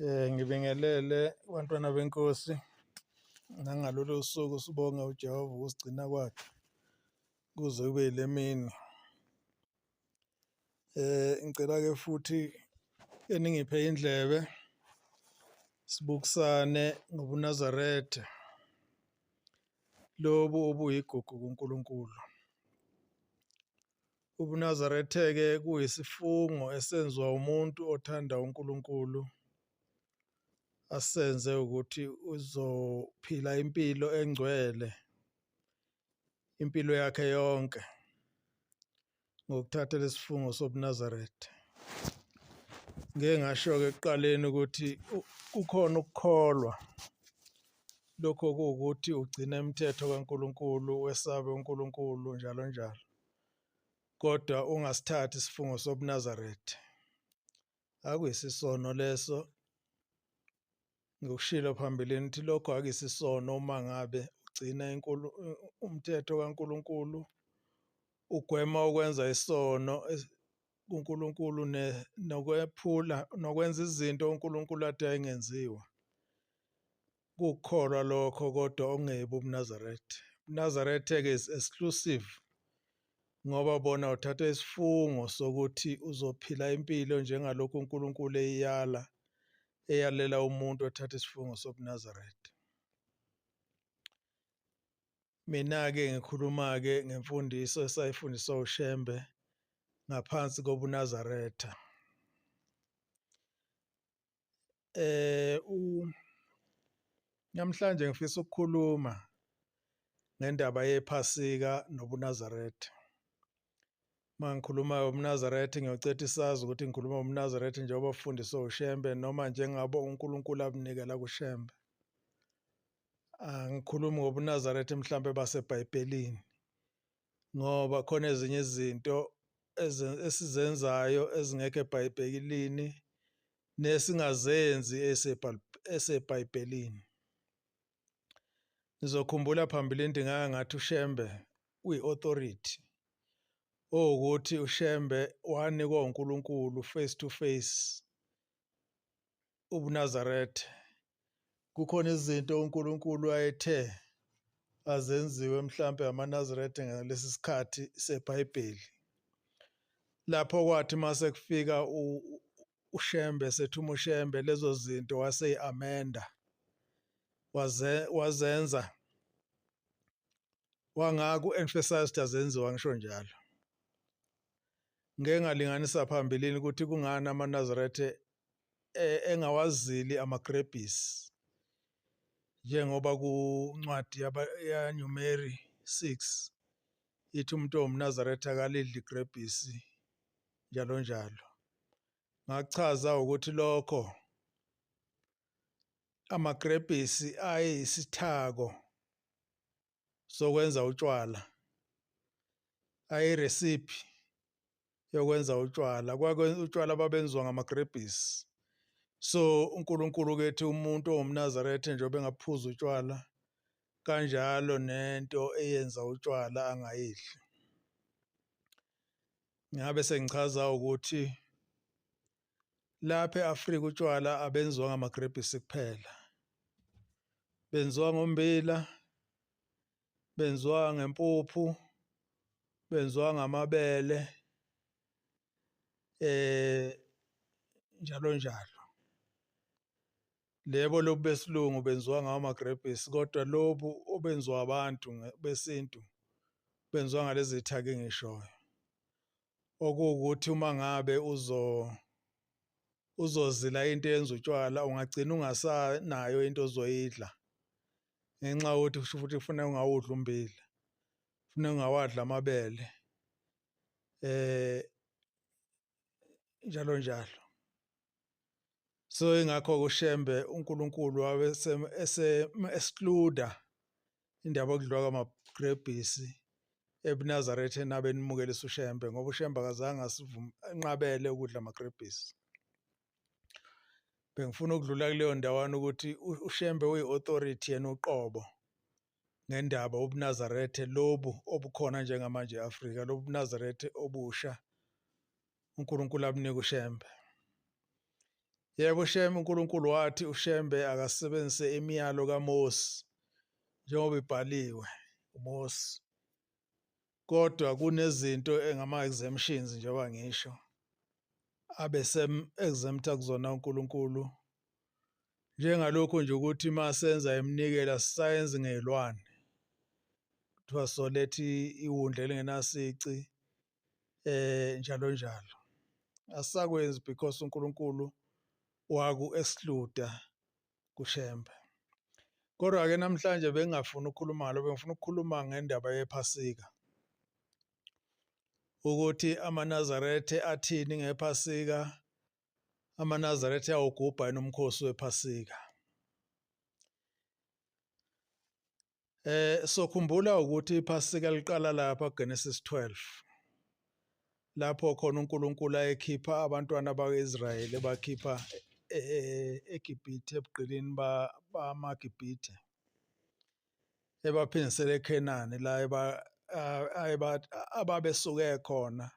Ngibingelele abantwana benkosi nangalolu suku sibonga uJehova ukusigcina kwakhe kuze kube yile mini. Ngicela ke futhi eningiphe indlebe sibukisane ngobuNazaretha lobu obuyigugu kuNkulunkulu. UbuNazaretha-ke kuyisifungo esenziwa umuntu othanda uNkulunkulu asenze ukuthi uzophila impilo engcwele impilo yakhe yonke ngokuthatha lesifungo sobuNazaretha. Ngeke ngasho-ke ekuqaleni ukuthi kukhona ukukholwa lokho kuwukuthi ugcina imithetho kaNkulunkulu, wesabe uNkulunkulu njalo njalo, kodwa ungasithathi isifungo sobuNazaretha. Akuyisisono leso, ngikushilo phambilini ukuthi lokho akuyisisono uma ngabe ugcina umthetho kaNkulunkulu, ugwema ukwenza isono kuNkulunkulu nokwephula nokwenza izinto uNkulunkulu ade ayingenziwa. Kukukholwa lokho kodwa okungebu ubuNazaretha. UbuNazaretha-ke is exclusive ngoba bona uthatha isifungo sokuthi uzophila impilo njengalokhu uNkulunkulu eyalela umuntu othatha isifungo sobuNazaretha. Mina-ke ngikhuluma-ke ngemfundiso esayifundiswa uShembe ngaphansi kobuNazaretha. Namhlanje ngifisa ukukhuluma ngendaba yephasika nobuNazaretha. Mangikhuluma ngobuNazaretha ngiyocetha isazi ukuthi ngikhuluma ngobuNazaretha njengoba bufundiswa uShembe noma njengabo uNkulunkulu abunikela kuShembe. Angikhulumi ngobuNazaretha mhlambe baseBhayibhelini ngoba khona ezinye izinto esizenzayo ezingekho eBhayibhelini nesingazenzi eseBhayibhelini. Ngizokhumbula phambilini ukuthi ngake ngathi uShembe uyi-authority ukuthi uShembe wanikwa uNkulunkulu face to face ubuNazaretha. Kukhona izinto uNkulunkulu ayethe azenziwe mhlambe amaNazaretha ngalesi sikhathi seBhayibheli. Lapho kwathi mase kufika uShembe sethuma uShembe lezo zinto wase-amenda wazenza wangaku-emphasize ukuthi azenziwa ngisho njalo. Ngeke ngalinganisa phambilini ukuthi kungani amaNazaretha engawazili amagrebhisi njengoba kuncwadi yaNumeri 6 ithi umuntu owumNazaretha akalidli igrebhisi njalo njalo. Ngachaza ukuthi lokho amagrebhisi ayisithako sokwenza utshwala, ayi-recipe yokwenza utshwala. Utshwala babenziwa ngamagrebhisi. So uNkulunkulu kethi umuntu owumNazaretha njengoba engaphuza utshwala kanjalo nento eyenza utshwala angayidli. Ngabe sengichaza ukuthi lapha eAfrika utshwala abenziwa ngamagrebhisi kuphela. Benziwa ngombila, benziwa ngempuphu, benziwa ngamabele, njalo njalo. Lebo lobu besilungu benziwa ngawo amagrebhisi kodwa lobu obenziwa abantu besintu benziwa ngalezi thake engishoyo. Okuwukuthi uma ngabe uzozila into eyenza utshwala ungagcina ungasanayo into ozoyidla ngenxa yokuthi futhi ufuna ungawudli umbila, ufuna ungawadli amabele, njalo njalo. So ingakho uShembe uNkulunkulu wabe exclude indaba yokudliwa kwamagrebhisi ebuNazaretha enabenimukela uShembe ngoba uShembe akazange enqabele ukudla amagrebhisi. Bengifuna ukudlula kuleyo ndawana ukuthi uShembe uyi-authority yena uqobo ngendaba ubuNazaretha lobu obukhona njengamanje e-Afrika, lobu buNazaretha obusha uNkulunkulu abunika uShembe. Yebo, uNkulunkulu wathi uShembe akasebenzise imiyalo kaMose njengoba ibhaliwe uMose. Kodwa kunezinto engama-exemptions njengoba ngisho abese-exempta kuzona uNkulunkulu. Njengalokhu nje ukuthi masenza iminikela sisayenzi ngey'lwane. Kuthiwa solethi iwundlu elingenasici njalo njalo. Asisakwenzi because uNkulunkulu waku-exclude kuShembe. Kodwa-ke namhlanje bengingafuni ukukhuluma ngalo, bengifuna ukukhuluma ngendaba yePhasika. Ukuthi amaNazaretha athini ngePhasika, amaNazaretha ayawugubha yini umkhosi wePhasika. Sokhumbula ukuthi iPhasika liqala lapha kuGenesis 12. Lapho khona uNkulunkulu ayekhipha abantwana bakwa-Israyeli ebakhipha eGibhithe ebuqilini bamaGibhithe. Ebaphindisele eKhenani la ababesuke khona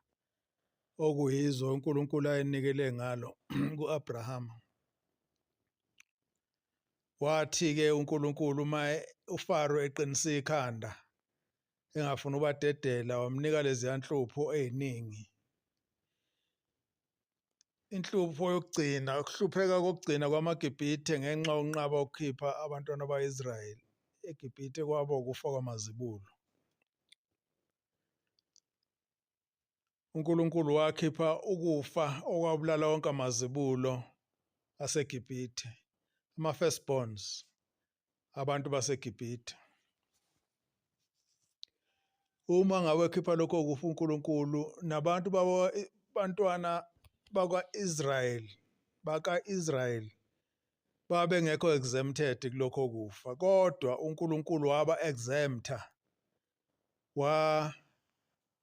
okuyizwe uNkulunkulu ayenikele ngalo ku-Abrahama. Wathi-ke uNkulunkulu uFaro eqinisa ikhanda engafuni ubadedela, wamnika leziya nhlupho ey'ningi. Inhlupho yokugcina, ukuhlupheka kokugcina kwamaGibhithe ngenxa yokunqaba ukukhipha abantwana bakwa-Israyeli eGibhithe kwaba ukufa kwamazibulo. uNkulunkulu wakhipha ukufa okwabulala wonke amazibulo aseGibhithe, ama-firstborns abantu baseGibhithe. Uma ngabe ekhipha lokho kufa uNkulunkulu, nabantu bantwana baka-Israyeli babengekho exempted kulokho kufa, kodwa uNkulunkulu waba-exempta,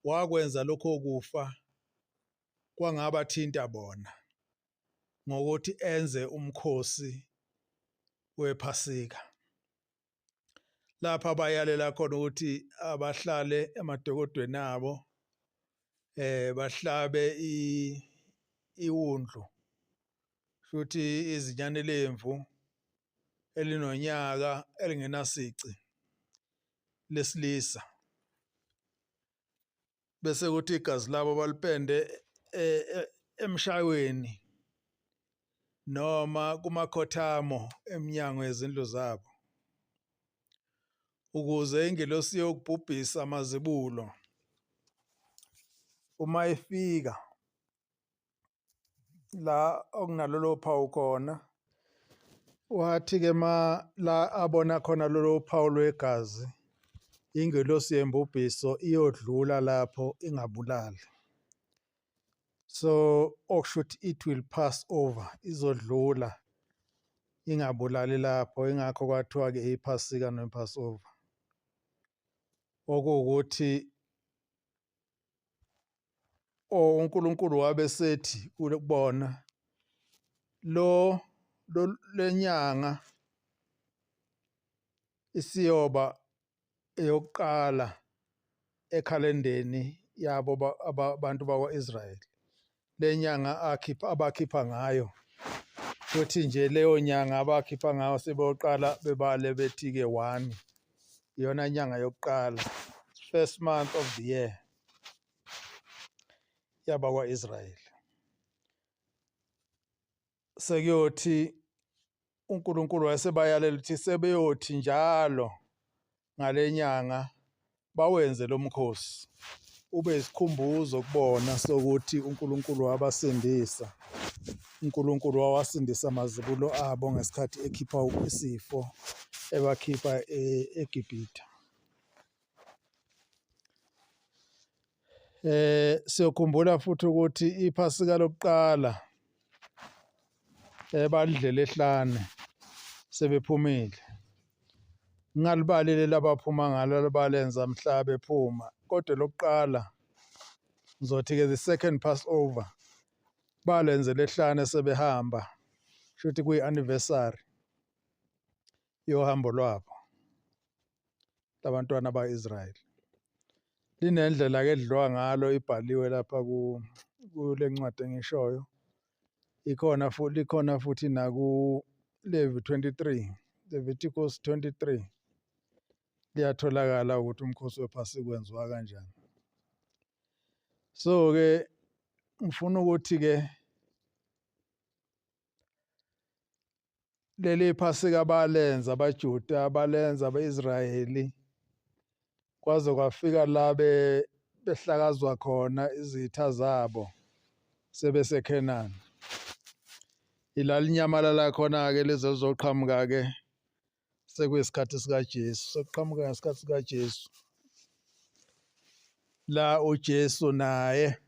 wakwenza lokho kufa kwangabathinta bona ngokuthi enze umkhosi wePhasika. Lapha bayalela khona ukuthi abahlale emadokodweni abo bahlabe iwundlu, futhi izinyane lemvu elinonyaka elingenasici lesilisa. Bese kuthi igazi labo balipende emshayweni noma kumakhothamo eminyango yezindlu zabo, ukuze ingelosi yokubhubhisa amazibulo uma ifika la okunalolo phawu khona, wathi-ke la abona khona lolo phawu lwegazi, ingelosi yembubhiso iyodlula lapho ingabulali. So okusho ukuthi it will pass over, izodlula ingabulali lapho. Ingakho kwathiwa-ke iPhasika nePassover, okuwukuthi uNkulunkulu wabesethi kubona lenyanga isiyoba eyokuqala ekhalendeni yabo abantu bakwa-Israyeli, lenyanga abakhipha ngayo. Futhi nje leyo nyanga abakhipha ngayo sebeyoqala bebale bethi-ke 1, iyona nyanga yokuqala, first month of the year yabakwa-Israyeli. Sekuyothi uNkulunkulu wayesebayalela ukuthi sebeyothi njalo ngale nyanga bawenze lo mkhosi ube isikhumbuzo kubona sokuthi uNkulunkulu wabasindisa. uNkulunkulu wawasindisa amazibulo abo ngesikhathi ekhipha isifo ebakhipha eGibhithe. Siyokhumbula futhi ukuthi iPhasika lokuqala balidlela ehlane sebephumile. Ngingalibalile labaphuma ngalo balenza mhla bephuma, kodwa lokuqala ngizothi-ke the second Passover balenze lehlane sebehamba, shuthi kuyi-anniversary yohambo lwabo labantwana ba-Israyeli. Linendlela-ke edliwa ngalo, ibhaliwe lapha kule ncwadi engishoyo, likhona futhi Leviticus 23 liyatholakala ukuthi umkhosi wePhasika wenziwa kanjani. So ke ngifuna ukuthi ke leli Phasika abalenza abaJuda abalenza abeIsrayeli kwaze kwafika la behlakazwa khona izitha zabo sebeseKhenani. Ila linyamalala khona ke lizoqhamuka ke sekuyisikhathi sikaJesu, sekuqhamuka ngesikhathi sikaJesu. La uJesu naye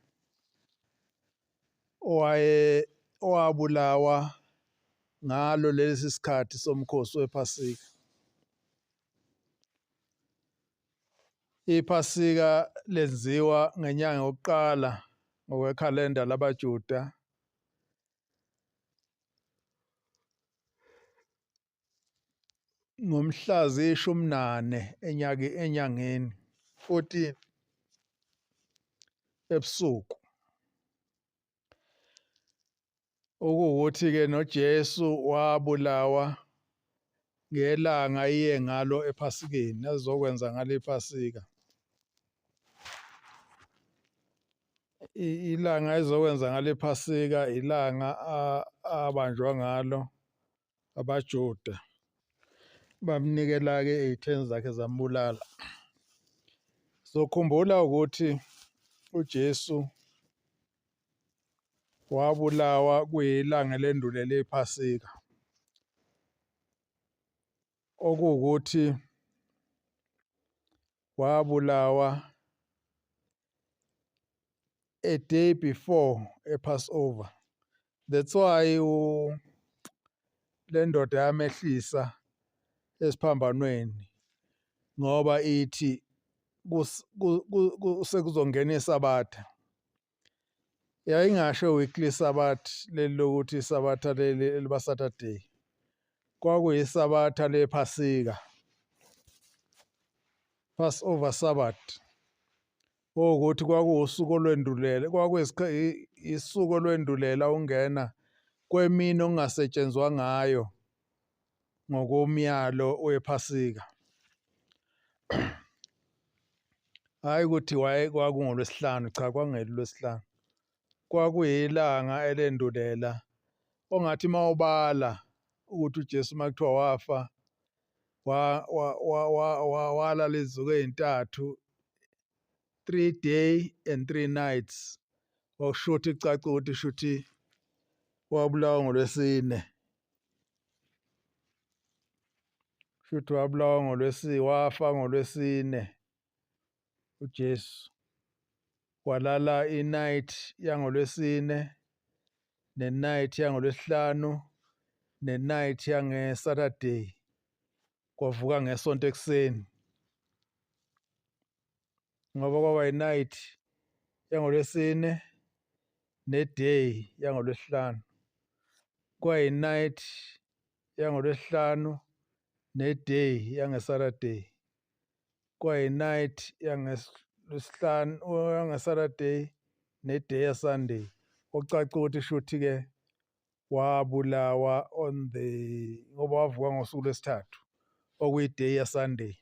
owabulawa ngalo lesi sikhathi somkhosi wePhasika. iPhasika lenziwa ngenyanga yokuqala ngokwekhalenda labaJuda ngomhla ziyishumi-nane enyangeni 14 ebusuku. Ukuwukuthi ke noJesu wabulawa ngelanga iye ngalo ePhasikeni azokwenza ngalo iPhasika. Ilanga ezokwenza ngalo iPhasika ilanga abanjwa ngalo abaJuda bamnikela ke ezitheni zakhe zambulala. Sokhumbula ukuthi uJesu wabulawa kuyilanga lendulela iPhasika, okuwukuthi wabulawa a day before ePassover. That's why le ndoda yamehlisa esiphambanweni ngoba ithi sekuzongena iSabatha. Yayingasho weekly Sabbath leli lokuthi iSabatha leli eliba Saturday. KwakuyiSabatha lePhasika, Passover Sabbath. Ukuthi kwakuwusuku olwendulela, isuku olwendulela ungena kwemini ongasetshenzwa ngayo ngokomyalo wePhasika. Hayi ukuthi kwakungoLwesihlanu, cha kwakungelo lwesihlanu. Kwakuyilanga elendulela ongathi mawubala ukuthi uJesu makuthiwa wafa walala izinsuku ezintathu, 3 days and 3 nights. Okushuthi icace ukuthi shuthi wabulawa ngoLwesine. Shuthi wabulawa ngoLwesine, wafa ngoLwesine uJesu. Walala i-night yangoLwesine, ne-night yangoLwesihlanu, ne-night yangeSaturday. Kwavuka ngeSonto ekuseni. Ngoba kwaba i-night yangoLwesine ne-day yangoLwesihlanu. Kwayi-night yangoLwesihlanu ne-day yangeSaturday. Kwayi-night yangeLwesihlanu yangeSaturday ne-day yaSunday. Okucace ukuthi shuthi ke wabulawa ngoba wavuka ngosuku lwesithathu okuyi-day yaSunday.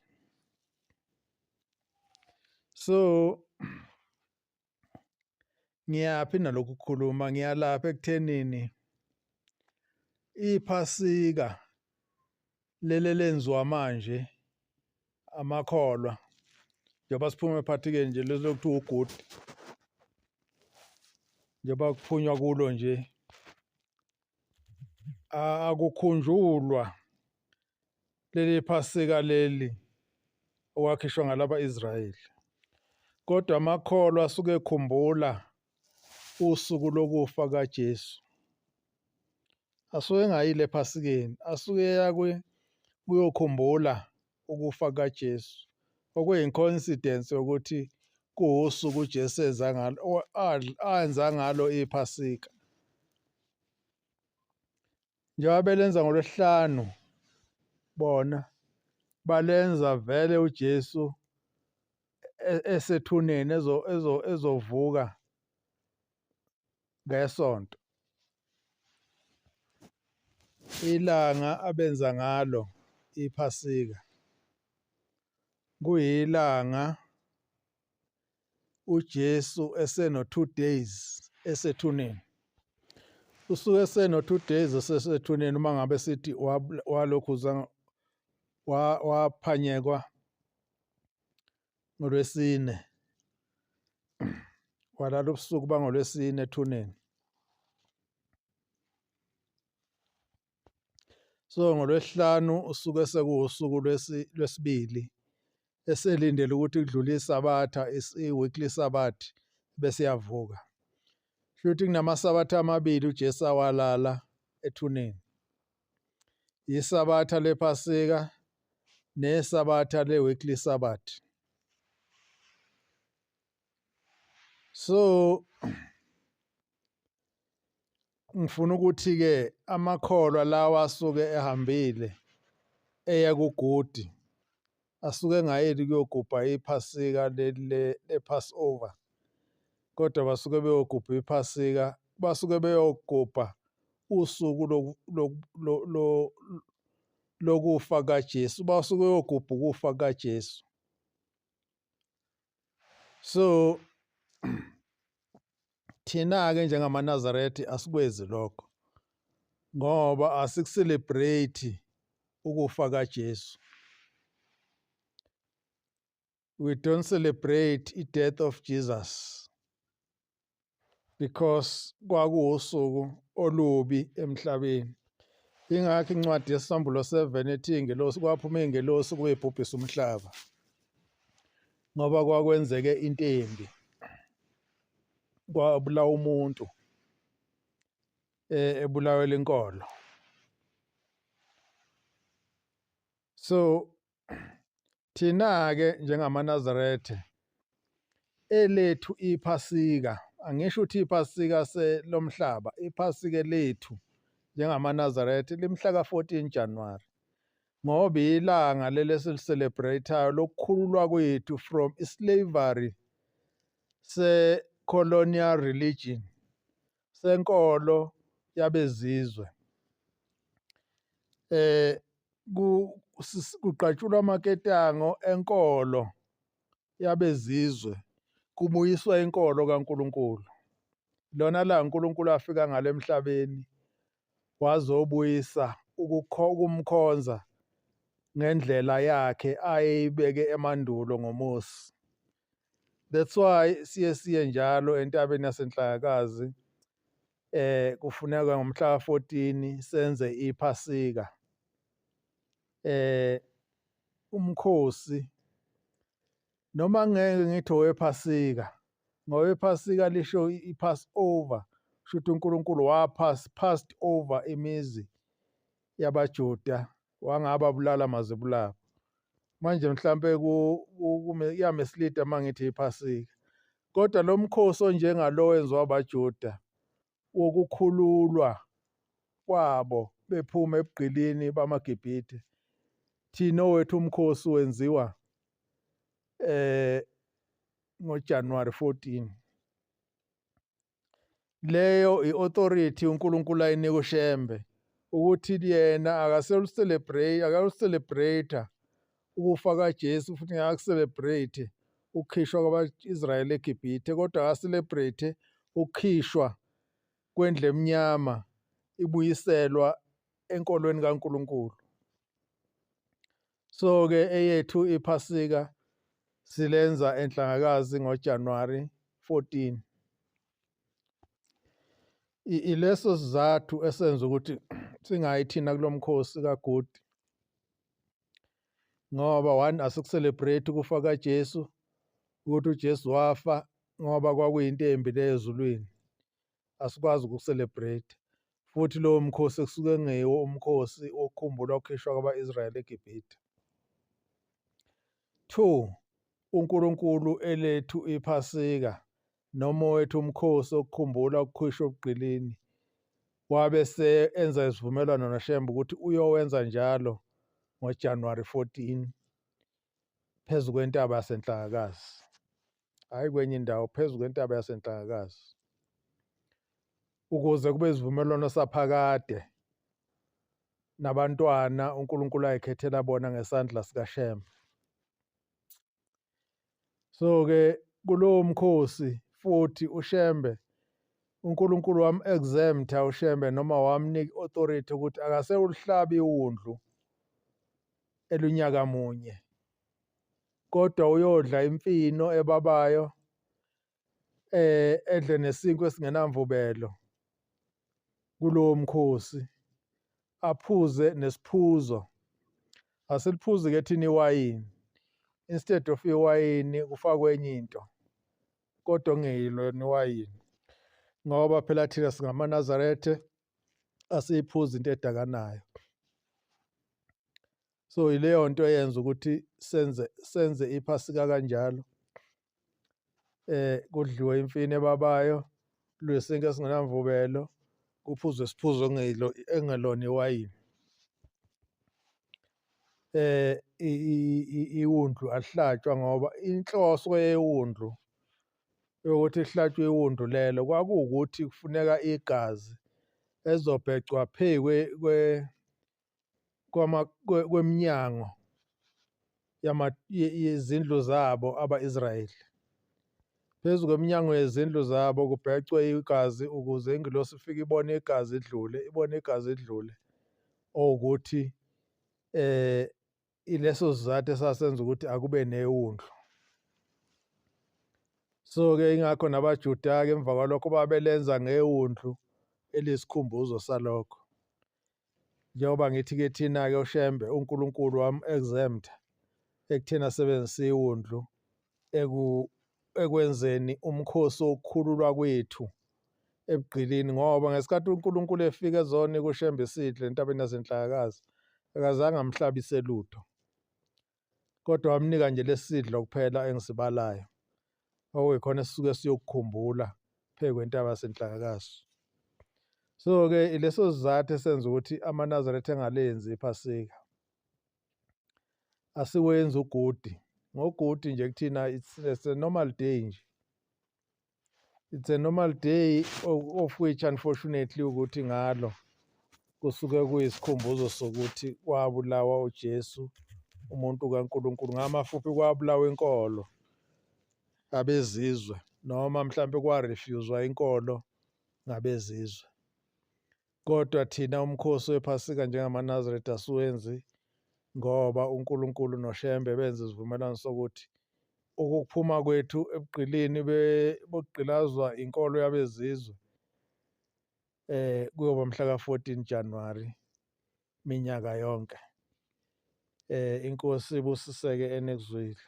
So ngiyaphi nalokhu ukukhuluma, ngiyalapha ekuthenini iPhasika leli lenziwa manje amakholwa njengoba siphuma ephathikeni nje lokuthiwa uGood, njengoba kuphunywa kulo nje akukhunjulwa leli Phasika leli okwakhishwa ngalaba Israyeli, kodwa amakholwa asuke ekhumbula usuku lokufa kaJesu. Asuke engayile ePhasikeni, asuke eya kuyokhumbula ukufa kaJesu. Okuyincoincidence yokuthi kuwusuku uJesu enza ngalo iPhasika. Njengoba belenza ngoLwesihlanu bona balenza vele uJesu esethuneni ezovuka ngeSonto. ilanga abenza ngalo iPhasika kuyilanga uJesu eseno 2 days esethuneni. Usuke eseno 2 days esethuneni uma ngabe sithi walokhu waphanyekwa ngoLwesine, walala ubusuku bangoLwesine ethuneni. So ngoLwesihlanu usuke sekuwusuku lwesibili eselindele ukuthi kudlule isabatha i-weekly Sabbath bese yavuka. Futhi kunamasabatha amabili uJesu awalala ethuneni. Isabatha lePhasika nesabatha le-weekly Sabbath. So ngifuna ukuthi-ke amakholwa lawa asuke ehambile eya kugudi asuke engayeli kuyogubha iPhasika le-Passover, kodwa basuke beyogubha iPhasika, basuke beyogubha usuku lokufa kaJesu, basuke beyogubha ukufa kaJesu. So thina-ke njengamaNazaretha asikwezi lokho ngoba asikucelebrate ukufa kaJesu. We don't celebrate the death of Jesus because kwakuwusuku olubi emhlabeni. Ingakho incwadi yesambulo 7 ethi ingelosi kwaphuma ingelosi kuyibhubhisa umhlaba ngoba kwakwenzeke into embi, kwabulawa umuntu ebulawela inkolo. So thina-ke njengamaNazaretha elethu iPhasika, angisho ukuthi iPhasika lomhlaba, iPhasika lethu njengamaNazaretha limhla ka-14 January ngoba ilanga leli esilicelebrate-ayo lokukhululwa kwethu from islavery se-colonial religion, senkolo yabezizwe. Kuqatshulwa amaketango enkolo yabezizwe, kubuyiswa inkolo kaNkulunkulu. Lona la uNkulunkulu afika ngalo emhlabeni wazobuyisa ukumkhonza ngendlela yakhe ayeyibeke emandulo ngoMose. That's why siye njalo entabeni yaseNhlakazi kufuneka ngomhla ka-14 senze iPhasika. Umkhosi noma ngeke ngithi owePhasika ngoba iPhasika lisho iPassover, kushuthi uNkulunkulu passed over imizi yabaJuda wangababulala mazibulala. Manje mhlambe kuyamislida mangithi iPhasika, kodwa lo mkhosi onjengalo wenziwa abaJuda wokukhululwa kwabo bephuma ebugqilini bamaGibhithe, thina owethu umkhosi wenziwa ngoJanuary 14. Leyo i-authority uNkulunkulu ayinika uShembe ukuthi yena akalucelebrate ukufa kaJesu, futhi akakucelebrate ukukhishwa kwaba-Israyeli eGibhithe, kodwa akacelebrate ukukhishwa kwendle emnyama ibuyiselwa enkolweni kaNkulunkulu. So-ke eyethu iPhasika silenza eNhlangakazi ngoJanuary 14. Ileso sizathu esenza ukuthi singayi thina kulo mkhosi kaGudi ngoba one, asikucelebrate ukufa kaJesu, ukuthi uJesu wafa ngoba kwakuyinto embi leyo ezulwini, asikwazi ukucelebrate. Futhi lowo mkhosi kusuke kungeyiwo umkhosi okukhumbula ukukhishwa kwaba-Israyeli eGibhithe. 2, uNkulunkulu elethu iPhasika noma wethu umkhosi okukhumbula ukukhishwa ebugqilini, wabe enza isivumelwano noShembe ukuthi uyowenza njalo ngoJanuary 14 phezu kwentaba yaseNhlangakazi, hhayi kwenye indawo, phezu kwentaba yaseNhlangakazi, ukuze kube isivumelwano saphakade nabantwana uNkulunkulu ayikhethela bona ngesandla sikaShembe. So-ke kulowo mkhosi futhi uShembe uNkulunkulu wam-exempta uShembe noma wamnika i-authority ukuthi akase ulihlabe iwundlu elunyaka munye, kodwa uyodla imfino ebabayo, edle nesinkwa esingenamvubelo kulowo mkhosi, aphuze nesiphuzo. Asiliphuzi-ke thina iwayini, instead of iwayini kufakwe enye into, kodwa kungeyilona iwayini, ngoba phela thina singamaNazaretha asiyiphuzi into edakanayo. So ileyo nto eyenza ukuthi senze iPhasika kanjalo. Kudliwe imfino ebabayo, kudliwe isinkwa esingenamvubelo, kuphuzwe isiphuzo engelona iwayini. Iwundlu alihlatshwa ngoba inhloso yewundlu yokuthi ihlatshwe iwundlu lelo kwakuwukuthi kufuneka igazi ezobhecwa phezu kweminyango yezindlu zabo aba-Israyeli. Phezu kweminyango yezindlu zabo kubhecwe igazi ukuze ingilosi ifike ibone igazi idlule, okuthi ileso sizathu esasenza ukuthi akube newundlu. So-ke ingakho nabaJuda-ke emva kwalokho babelenza ngewundlu elisikhumbuzo salokho. Njengoba ngithi-ke thina-ke uShembe uNkulunkulu wam-exempta ekutheni asebenzise iwundlu ekwenzeni umkhosi wokukhululwa kwethu ebugqilini, ngoba ngesikhathi uNkulunkulu efika ezonika uShembe isidle entabeni yaseNhlalakazi akazange amhlabise lutho, kodwa wamnika nje lesi sidlo kuphela engisibalayo, okuyikhona esisuke siyokukhumbula phezu kwentaba yaseNhlalakazi. So-ke ileso sizathu esenza ukuthi amaNazaretha engalenzi iPhasika. Asiwenzi ugudi, ngogudi nje kuthina it's a normal day nje. It's a normal day of which unfortunately ukuthi ngalo kusuke kuyisikhumbuzo sokuthi kwabulawa uJesu umuntu kaNkulunkulu, ngamafuphi kwabulawa inkolo ngabezizwe, noma mhlambe kwarefuswa inkolo ngabezizwe. Kodwa thina umkhosi wePhasika njengamaNazaretha asiwenzi ngoba uNkulunkulu noShembe benza isivumelwano sokuthi ukuphuma kwethu ebugqilini bokugqilazwa inkolo yabezizwe kuyoba mhla ka-14 January minyaka yonke. Inkosi ibusiseke enekuzwile.